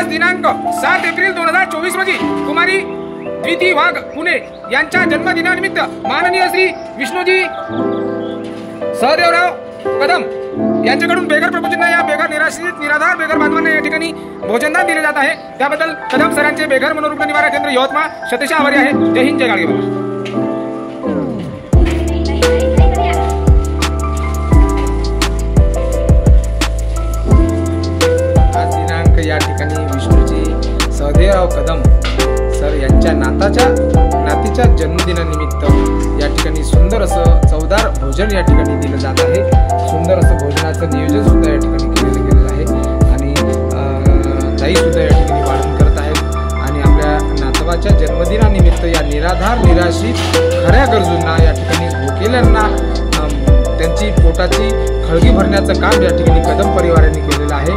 आज दिनांक 7 एप्रिल 2024 रोजी कुमारी द्विती वाघ पुणे यांच्या जन्मदिनानिमित्त माननीय श्री विष्णुजी सहदेवराव कदम यांच्याकडून बेघर प्रभूजींना या बेघर निराश्रित निराधार बेघर बांधवांना या ठिकाणी भोजनदान दिले जात आहे। त्याबद्दल कदम सरांचे बेघर मनोरुग्ण निवारा केंद्र यवतमाळ शतशः आभारी आहे। जय हिंद, जय गाडगे बाबा। आज दिनांक या ठिकाणी विष्णुजी सहदेवराव कदम सर यांच्या नातीच्या जन्मदिनानिमित्त या ठिकाणी सुंदर असं चवदार भोजन या ठिकाणी दिलं जात आहे। सुंदर असं भोजनाचं नियोजन सुद्धा या ठिकाणी केलेलं गेलेलं आहे आणि ताई सुद्धा या ठिकाणी वाढून करत आहेत आणि आपल्या नातवाच्या जन्मदिनानिमित्त या निराधार निराश्रित खऱ्या गरजूंना या ठिकाणी भोकेल्यांना त्यांची पोटाची खळगी भरण्याचं काम या ठिकाणी कदम परिवाराने केलेलं आहे।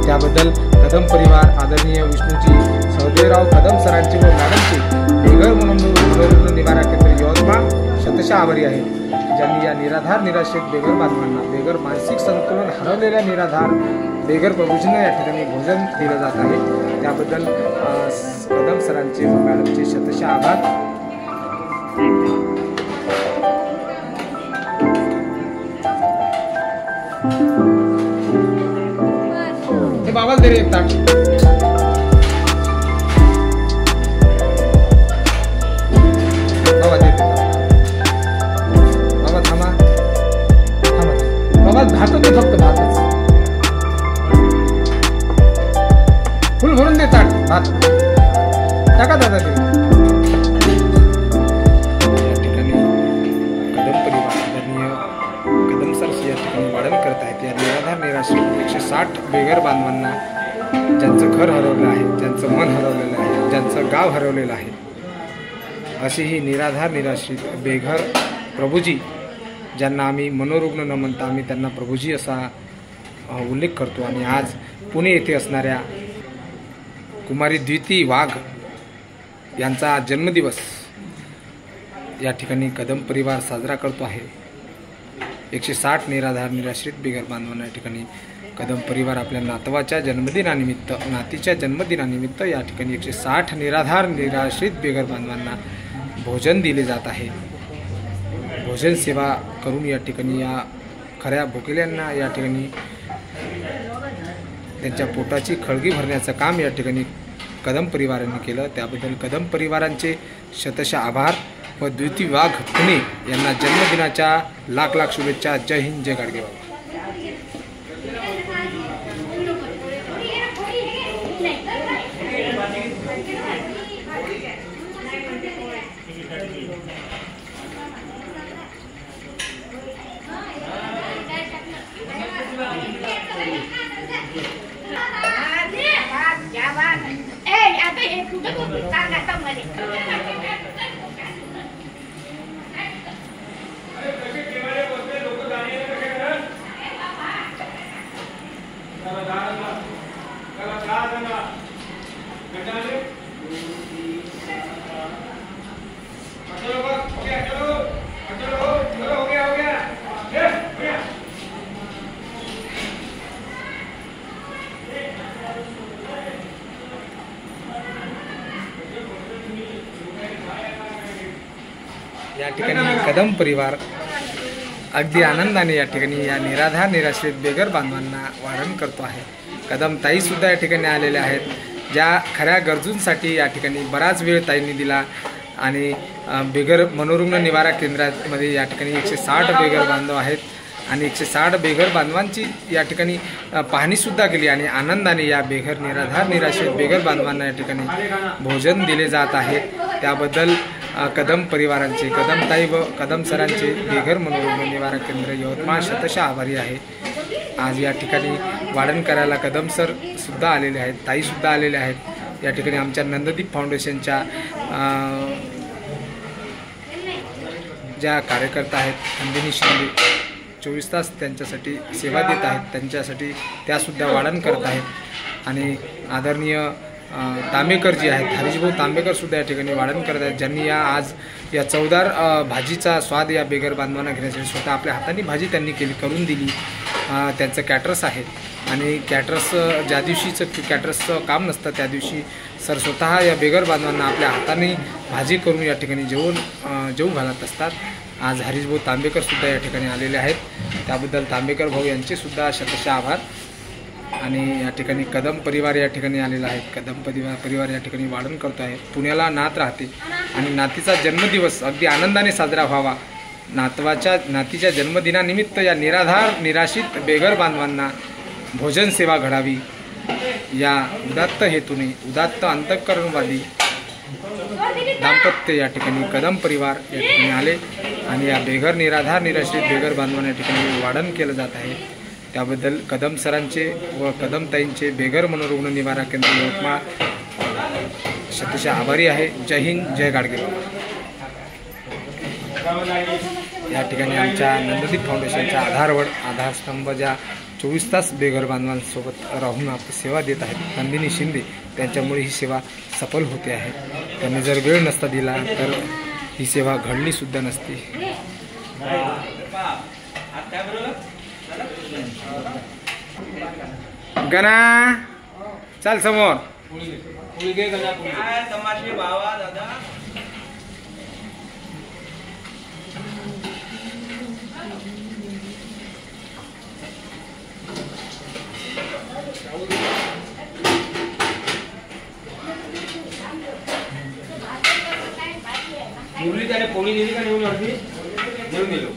त्याबद्दल कदम परिवार आदरणीय विष्णुजी सहदेवराव कदम सरांचे व मॅडमचे बेघर मनोरुग्ण निवारा केंद्र यवतमाळ शतशः आभारी आहे, ज्यांनी या निराधार निराश्रित बेघर बांधवांना बेघर मानसिक संतुलन हरवलेल्या निराधार बेघर प्रभूजींना या ठिकाणी भोजन दिलं जात आहे। त्याबद्दल कदम सरांचे व मॅडमचे शतशः आभार। बाबाला दे रे एक ताट। बाबा दे बाबा, थांबा थांबा बाबा, भात दे, फक्त भातच फुल भरून दे ताट, भात टाका दादा ते। या ठिकाणी कदम परिवार आदरणीय कदम सर या ठिकाणी वाढण करत आहेत। या निराधार निराश्रित 160 बेघर बांधवांना ज्यांचं घर हरवलं आहे, ज्यांचं मन हरवलेलं आहे, ज्यांचं गाव हरवलेलं आहे, अशी ही निराधार निराश्रित बेघर प्रभूजी ज्यांना आम्ही मनोरुग्ण न म्हणता आम्ही त्यांना प्रभूजी असा उल्लेख करतो। आणि आज पुणे येथे असणाऱ्या कुमारी द्विती वाघ यांचा जन्मदिवस या ठिकाणी कदम परिवार साजरा करतो आहे। 160 निराधार निराश्रित बेघर बांधवांना या ठिकाणी कदम परिवार आपल्या नातवाच्या जन्मदिनानिमित्त नातीच्या जन्मदिनानिमित्त या ठिकाणी 160 निराधार निराश्रित बेघर बांधवांना भोजन दिले जात आहे। भोजन सेवा करून या ठिकाणी या खऱ्या भोकेल्यांना या ठिकाणी त्यांच्या पोटाची खळगी भरण्याचं काम या ठिकाणी कदम परिवारांनी केलं। त्याबद्दल कदम परिवारांचे शतशः आभार व द्विती वाघ पुणे यांना जन्मदिनाच्या लाख लाख शुभेच्छा। जय हिंद, जय गाडगे बाबा। या ठिकाणी कदम परिवार अगदी आनंदाने या ठिकाणी या निराधार निराश्रित बेघर बांधवांना वाढण करतो आहे। कदम ताई सुद्धा या ठिकाणी आलेल्या आहेत, ज्या खऱ्या गरजूंसाठी या ठिकाणी बराच वेळ ताईंनी दिला आणि बेघर मनोरुग्ण निवारा केंद्रामध्ये या ठिकाणी 160 बेघर बांधव आहेत आणि 160 बेघर बांधवांची या ठिकाणी पाहणीसुद्धा केली आणि आनंदाने या बेघर निराधार निराश्रित बेघर बांधवांना या ठिकाणी भोजन दिले जात आहे। त्याबद्दल कदम परिवारांचे कदम ताई व कदम सरांचे बेघर मनोरुग्ण निवारा केंद्र यवतमाळ शतशः आभारी आहे। आज या ठिकाणी वाढण करायला कदम सर सुद्धा आलेले आहेत, ताई सुद्धा आलेले आहेत। या ठिकाणी आमच्या नंददीप फाउंडेशनच्या ज्या कार्यकर्ता आहेत नंदिनी शिंदे 24 तास त्यांच्यासाठी सेवा देत आहेत, त्यांच्यासाठी त्यासुद्धा वाढण करत आहेत। आणि आदरणीय तांबेकर जी आहेत, हरीशभाऊ तांबेकर सुद्धा या ठिकाणी वाढण करत आहेत, ज्यांनी आज या चवदार भाजीचा स्वाद या बेघर बांधवांना घेण्यासाठी स्वतः आपल्या हाताने भाजी त्यांनी करून दिली। त्यांचं कॅटरस आहे आणि कॅटरस ज्या दिवशीचं कॅटरसचं काम नसतं त्या दिवशी सर स्वतः या बेघर बांधवांना आपल्या हाताने भाजी करून या ठिकाणी जेवू घालत असतात. आज हरीशभाऊ तांबेकरसुद्धा या ठिकाणी आलेले आहेत. त्याबद्दल तांबेकर भाऊ यांचेसुद्धा शतशः आभार. आणि या ठिकाणी कदम परिवार या ठिकाणी आलेला आहे. कदम परिवार या ठिकाणी वाढण करतो आहे. पुण्याला नात राहते आणि नातीचा जन्मदिवस अगदी आनंदाने साजरा व्हावा, नातीच्या जन्मदिनानिमित्त या निराधार निराशित बेघर बांधवांना भोजन सेवा घडावी या उदात्त हेतूने उदात्त अंतःकरणवादी दाम्पत्य या ठिकाणी कदम परिवार या ठिकाणी आले आणि या बेघर निराधार निराश्रित बेघर बांधवांना या ठिकाणी वाढण केलं जात आहे. त्याबद्दल कदम सरांचे व कदम ताईंचे बेघर मनोरुग्ण निवारा केंद्र यवतमाळ शतशः आभारी आहे. जय हिंद, जय गाडगे. या ठिकाणी आमच्या नंददीप फाउंडेशनच्या आधारस्तंभ ज्या 24 तास बेघर बांधवांसोबत राहून आपली सेवा देत आहेत नंदिनी शिंदे, त्यांच्यामुळे ही सेवा सफल होते आहे. त्यांनी जर वेळ नसता दिला तर ही सेवा घडलीसुद्धा नसती. गणा चाल समोर. मुरली त्याने पोळी दिली का नेऊन अर्धी नेऊन दिलो.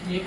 ये